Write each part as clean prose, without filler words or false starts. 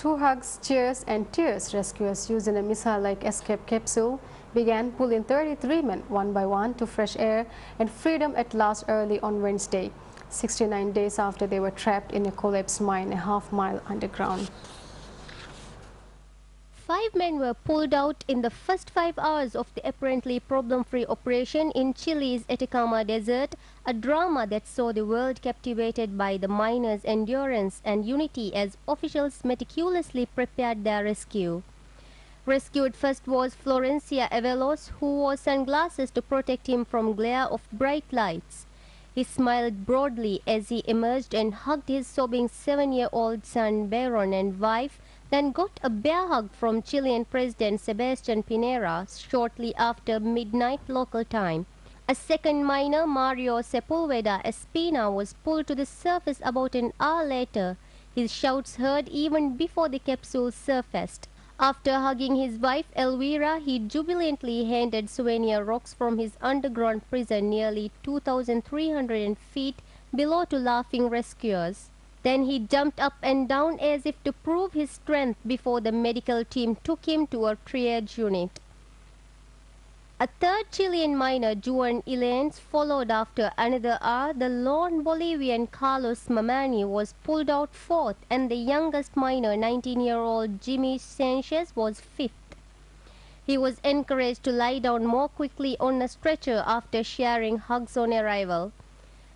two hugs, cheers and tears, rescuers using a missile-like escape capsule began pulling 33 men one by one to fresh air and freedom at last early on Wednesday, 69 days after they were trapped in a collapsed mine a half-mile underground. 5 men were pulled out in the first 5 hours of the apparently problem-free operation in Chile's Atacama Desert, a drama that saw the world captivated by the miners' endurance and unity as officials meticulously prepared their rescue. Rescued first was Florencia Avelos, who wore sunglasses to protect him from glare of bright lights. He smiled broadly as he emerged and hugged his sobbing 7-year-old son Byron and wife, then got a bear hug from Chilean President Sebastián Pinera shortly after midnight local time. A second miner, Mario Sepulveda Espina, was pulled to the surface about an hour later, his shouts heard even before the capsule surfaced. After hugging his wife Elvira, he jubilantly handed souvenir rocks from his underground prison nearly 2,300 feet below to laughing rescuers. Then he jumped up and down as if to prove his strength before the medical team took him to a triage unit. A third Chilean miner, Juan Illanes, followed after another hour. The lone Bolivian Carlos Mamani was pulled out fourth, and the youngest miner, 19-year-old Jimmy Sanchez, was fifth. He was encouraged to lie down more quickly on a stretcher after sharing hugs on arrival.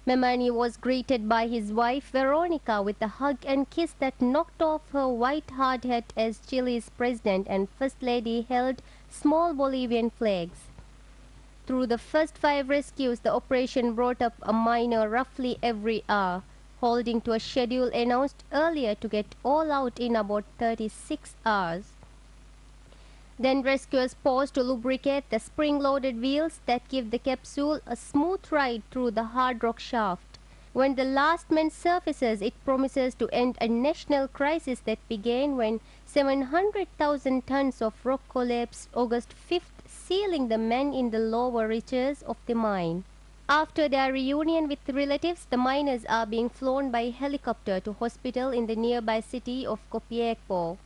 Mamani was greeted by his wife Veronica with a hug and kiss that knocked off her white hard hat as Chile's president and first lady held small Bolivian flags. Through the first 5 rescues, the operation brought up a miner roughly every hour, holding to a schedule announced earlier to get all out in about 36 hours. Then rescuers paused to lubricate the spring-loaded wheels that give the capsule a smooth ride through the hard rock shaft. When the last man surfaces, it promises to end a national crisis that began when 700,000 tons of rock collapsed August 5th, sealing the men in the lower reaches of the mine. After their reunion with relatives, the miners are being flown by helicopter to hospital in the nearby city of Copiapó.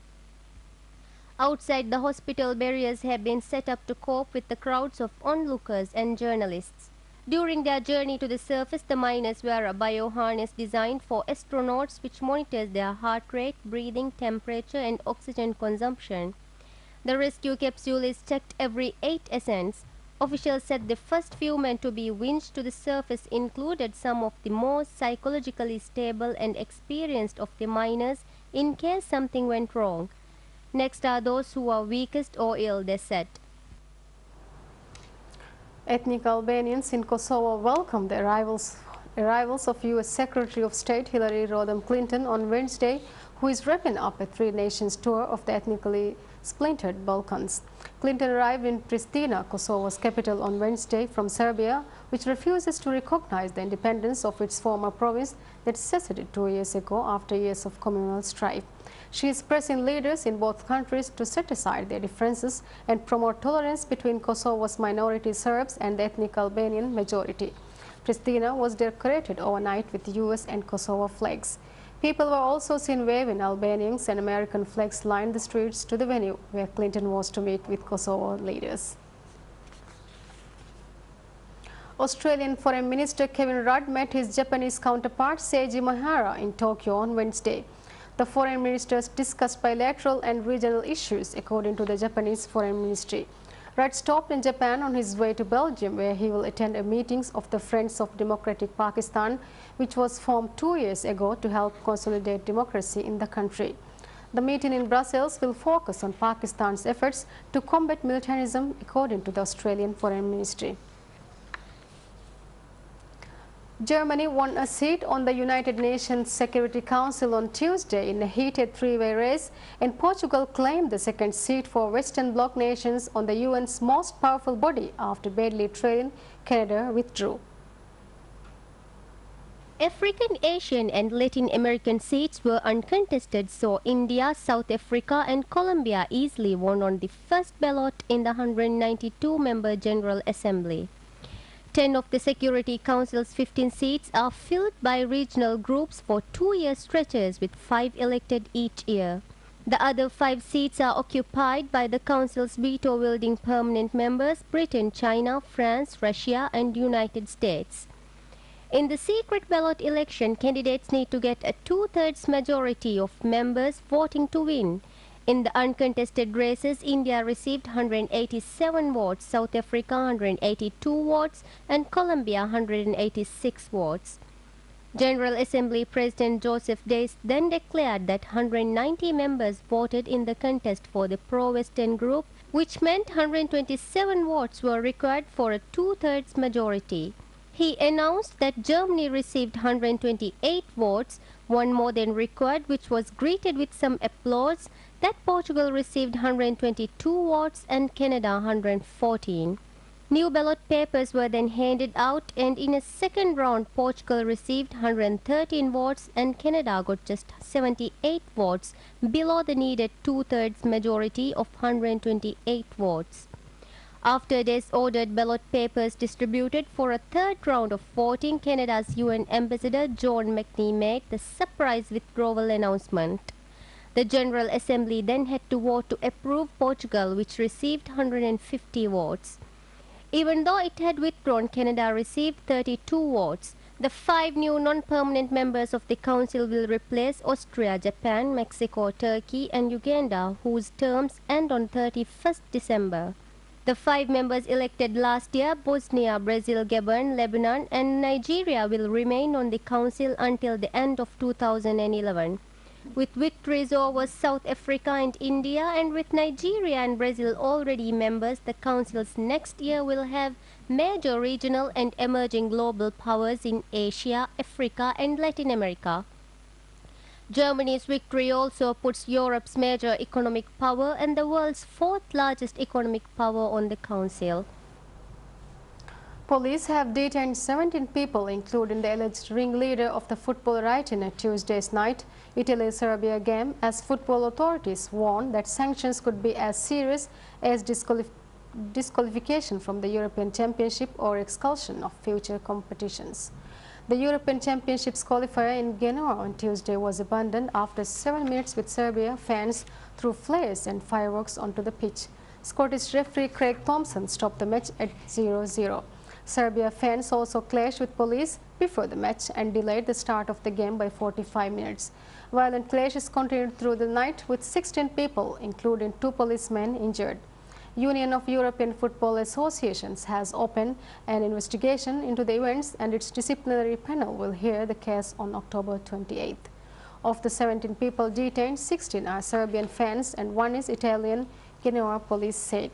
Outside the hospital, barriers have been set up to cope with the crowds of onlookers and journalists. During their journey to the surface, the miners wear a bioharness designed for astronauts which monitors their heart rate, breathing, temperature and oxygen consumption. The rescue capsule is checked every 8 ascents. Officials said the first few men to be winched to the surface included some of the most psychologically stable and experienced of the miners in case something went wrong. Next are those who are weakest or ill, they said. Ethnic Albanians in Kosovo welcomed the arrivals of U.S. Secretary of State Hillary Rodham Clinton on Wednesday, who is wrapping up a 3-nations tour of the ethnically splintered Balkans. Clinton arrived in Pristina, Kosovo's capital, on Wednesday from Serbia, which refuses to recognize the independence of its former province that seceded 2 years ago after years of communal strife. She is pressing leaders in both countries to set aside their differences and promote tolerance between Kosovo's minority Serbs and the ethnic Albanian majority. Pristina was decorated overnight with U.S. and Kosovo flags. People were also seen waving Albanian and American flags lined the streets to the venue where Clinton was to meet with Kosovo leaders. Australian Foreign Minister Kevin Rudd met his Japanese counterpart Seiji Maehara in Tokyo on Wednesday. The foreign ministers discussed bilateral and regional issues, according to the Japanese Foreign Ministry. Rudd stopped in Japan on his way to Belgium, where he will attend a meeting of the Friends of Democratic Pakistan, which was formed 2 years ago to help consolidate democracy in the country. The meeting in Brussels will focus on Pakistan's efforts to combat militarism, according to the Australian Foreign Ministry. Germany won a seat on the United Nations Security Council on Tuesday in a heated 3-way race, and Portugal claimed the second seat for Western Bloc nations on the UN's most powerful body after badly trailing Canada withdrew. African, Asian and Latin American seats were uncontested, so India, South Africa and Colombia easily won on the first ballot in the 192-member General Assembly. 10 of the Security Council's 15 seats are filled by regional groups for 2-year stretches with 5 elected each year. The other 5 seats are occupied by the Council's veto-wielding permanent members Britain, China, France, Russia and United States. In the secret ballot election, candidates need to get a two-thirds majority of members voting to win. In the uncontested races, India received 187 votes, South Africa 182 votes and Colombia 186 votes. General Assembly President Joseph Dace then declared that 190 members voted in the contest for the pro-Western group, which meant 127 votes were required for a two-thirds majority. He announced that Germany received 128 votes, one more than required, which was greeted with some applause, that Portugal received 122 votes and Canada 114. New ballot papers were then handed out, and in a second round Portugal received 113 votes and Canada got just 78 votes, below the needed two-thirds majority of 128 votes. After this ordered ballot papers distributed for a third round of voting, Canada's UN Ambassador John McNee made the surprise withdrawal announcement. The General Assembly then had to vote to approve Portugal, which received 150 votes. Even though it had withdrawn, Canada received 32 votes. The 5 new non-permanent members of the Council will replace Austria, Japan, Mexico, Turkey and Uganda, whose terms end on 31st December. The 5 members elected last year, Bosnia, Brazil, Gabon, Lebanon and Nigeria, will remain on the Council until the end of 2011. With victories over South Africa and India, and with Nigeria and Brazil already members, the Council's next year will have major regional and emerging global powers in Asia, Africa and Latin America. Germany's victory also puts Europe's major economic power and the world's 4th largest economic power on the Council. Police have detained 17 people, including the alleged ringleader of the football riot at Tuesday's night Italy-Serbia game, as football authorities warn that sanctions could be as serious as disqualification from the European Championship or expulsion of future competitions. The European Championships qualifier in Genoa on Tuesday was abandoned after 7 minutes with Serbia fans threw flares and fireworks onto the pitch. Scottish referee Craig Thompson stopped the match at 0-0. Serbia fans also clashed with police before the match and delayed the start of the game by 45 minutes. Violent clashes continued through the night, with 16 people, including 2 policemen, injured. Union of European Football Associations has opened an investigation into the events, and its disciplinary panel will hear the case on October 28th. Of the 17 people detained, 16 are Serbian fans and 1 is Italian, Genoa police said.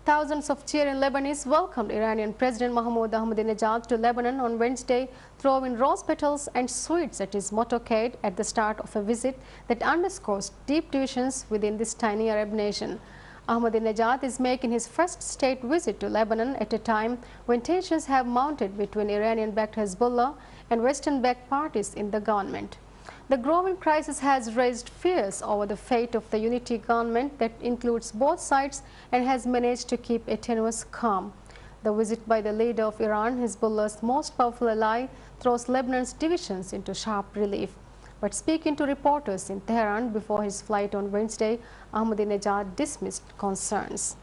Thousands of cheering Lebanese welcomed Iranian President Mahmoud Ahmadinejad to Lebanon on Wednesday, throwing rose petals and sweets at his motorcade at the start of a visit that underscores deep divisions within this tiny Arab nation. Ahmadinejad is making his first state visit to Lebanon at a time when tensions have mounted between Iranian-backed Hezbollah and Western-backed parties in the government. The growing crisis has raised fears over the fate of the unity government that includes both sides and has managed to keep a tenuous calm. The visit by the leader of Iran, Hezbollah's most powerful ally, throws Lebanon's divisions into sharp relief. But speaking to reporters in Tehran before his flight on Wednesday, Ahmadinejad dismissed concerns.